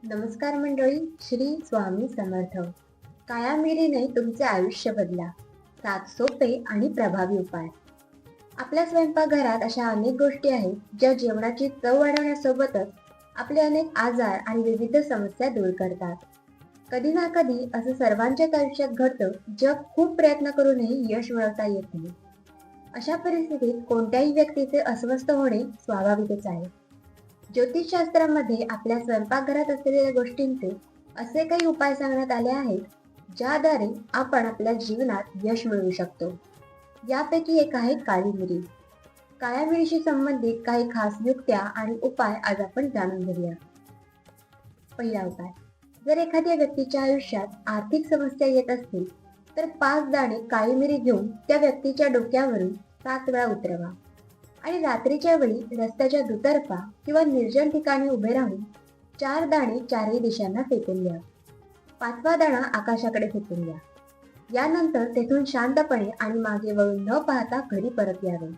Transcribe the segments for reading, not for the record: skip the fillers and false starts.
नमस्कार मंडळी, श्री स्वामी समर्थ. काळ्या मिरीने तुमचे आयुष्य बदला. 7 सोपे आणि प्रभावी उपाय. आपल्या स्वयंपाकघरात अशा अनेक गोष्टी आहेत ज्या जेवणाची चव वाढवण्यासोबतच आपले अनेक आजार आणि विविध समस्या दूर करतात. कधी ना कधी असं सर्वांच्याच आयुष्यात घडतं, जग खूप प्रयत्न करूनही यश मिळवता येत नाही. अशा परिस्थितीत कोणत्याही व्यक्तीचे अस्वस्थ होणे स्वाभाविकच आहे. ज्योतिषशास्त्रामध्ये आपल्या स्वयंपाकघरात असलेल्या गोष्टींचे असे काही उपाय सांगण्यात आले आहेत, ज्याद्वारे आपण आपल्या जीवनात यश मिळवू शकतो. यापैकी एक आहे काळी मिरी. काळ्या मिरीशी संबंधित काही खास युक्त्या आणि उपाय आज आपण जाणून घेऊया. पहिला उपाय. जर एखाद्या व्यक्तीच्या आयुष्यात आर्थिक समस्या येत असतील, तर 5 दाणे काळी मिरी घेऊन त्या व्यक्तीच्या डोक्यावरून 7 वेळा उतरवा आणि रात्रीच्या वेळी रस्त्याच्या दुतर्फा किंवा निर्जन ठिकाणी उभे राहून 4 दाणे चारही दिशांना फेकून द्या. 5वा दाणा आकाशाकडे फेकून द्या. यानंतर तेथून शांतपणे आणि मागे वळून न पाहता घरी परत यावे.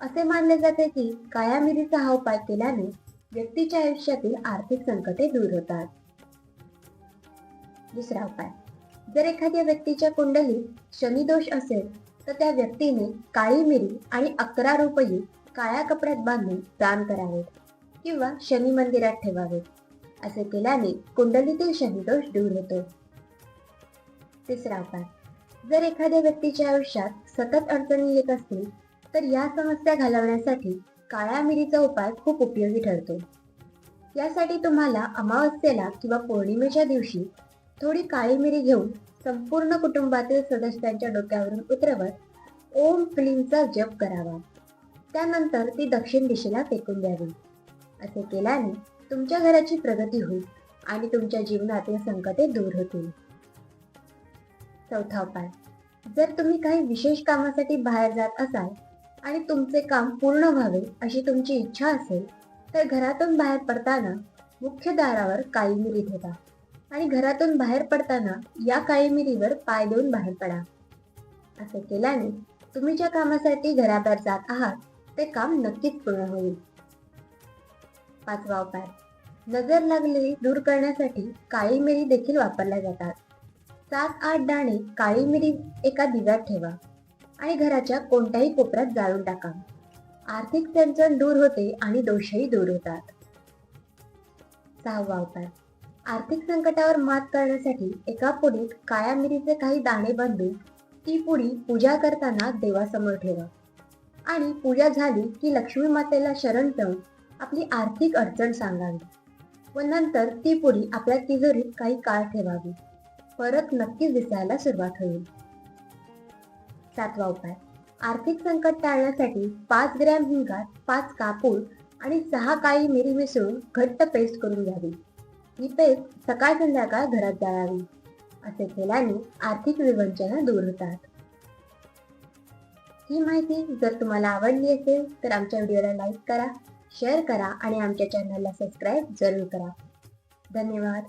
असे मानले जाते की काळ्या मिरीचा हा उपाय केल्याने व्यक्तीच्या आयुष्यातील आर्थिक संकटे दूर होतात. दुसरा उपाय. जर एखाद्या व्यक्तीच्या कुंडलीत शनिदोष असेल, तर त्या व्यक्तीने काळी मिरी आणि 11 रुपये काळ्या कपड्यात बांधून दान करावेत किंवा शनी मंदिरात ठेवावेत. असे केल्याने कुंडलीतील शनिदोष दूर होतो. तिसरा उपाय. जर एखाद्या व्यक्तीच्या आयुष्यात सतत अडचणी येत असतील, तर या समस्या घालवण्यासाठी काळ्या मिरीचा उपाय खूप उपयोगी ठरतो. यासाठी तुम्हाला अमावस्येला किंवा पौर्णिमेच्या दिवशी थोडी काळी मिरी घेऊन संपूर्ण कुटुंबातील सदस्यांच्या डोक्यावरून उतरवत ओम क्लीमचा जप करावा. त्यानंतर ती दक्षिण दिशेला फेकून द्यावी. असे केल्याने तुमच्या घराची प्रगती होईल आणि तुमच्या जीवनातील संकटे दूर होतील. चौथा उपाय. जर तुम्ही काही विशेष कामासाठी बाहेर जात असाल आणि तुमचे काम पूर्ण व्हावे अशी तुमची इच्छा असेल, तर घरातून बाहेर पडताना मुख्य दारावर काळी मिरी ठेवा आणि घरातून बाहेर पडताना या काळी मिरीवर पाय देऊन बाहेर पडा. असे केल्याने तुम्ही ज्या कामासाठी घराबाहेर जात आहात, ते काम नक्कीच पूर्ण होईल. 5वा उपाय. नजर लागलेली दूर करण्यासाठी काळी मिरी देखील वापरल्या जातात. 7-8 दाणे काळी मिरी एका दिव्यात ठेवा आणि घराच्या कोणत्याही कोपऱ्यात जाळून टाका. आर्थिक चणचण दूर होते आणि दोषही दूर होतात. 6वा उपाय. आर्थिक संकटावर मात करण्यासाठी एका पुडीत काळ्या मिरीचे काही दाणे बांधून ती पुडी पूजा करताना देवासमोर ठेवा आणि पूजा झाली की लक्ष्मी मातेला शरण जाऊन आपली आर्थिक अडचण सांगावी व नंतर ती पुडी आपल्या तिजोरीत काही काळ ठेवावी. परत नक्कीच दिसायला सुरुवात होईल. 7वा उपाय. आर्थिक संकट टाळण्यासाठी 5 ग्रॅम हिंगात 5 कापूर आणि 6 काळी मिरी मिसळून घट्ट पेस्ट करून घ्यावी. ही पेस्ट सकाळ संध्याकाळ घरात जाळावी. असे केल्याने आर्थिक विवंचना दूर होतात. ही माहिती जर तुम्हाला आवडली असेल तर आमच्या व्हिडिओला लाईक करा, शेअर करा आणि आमच्या चॅनलला सबस्क्राईब जरूर करा. धन्यवाद.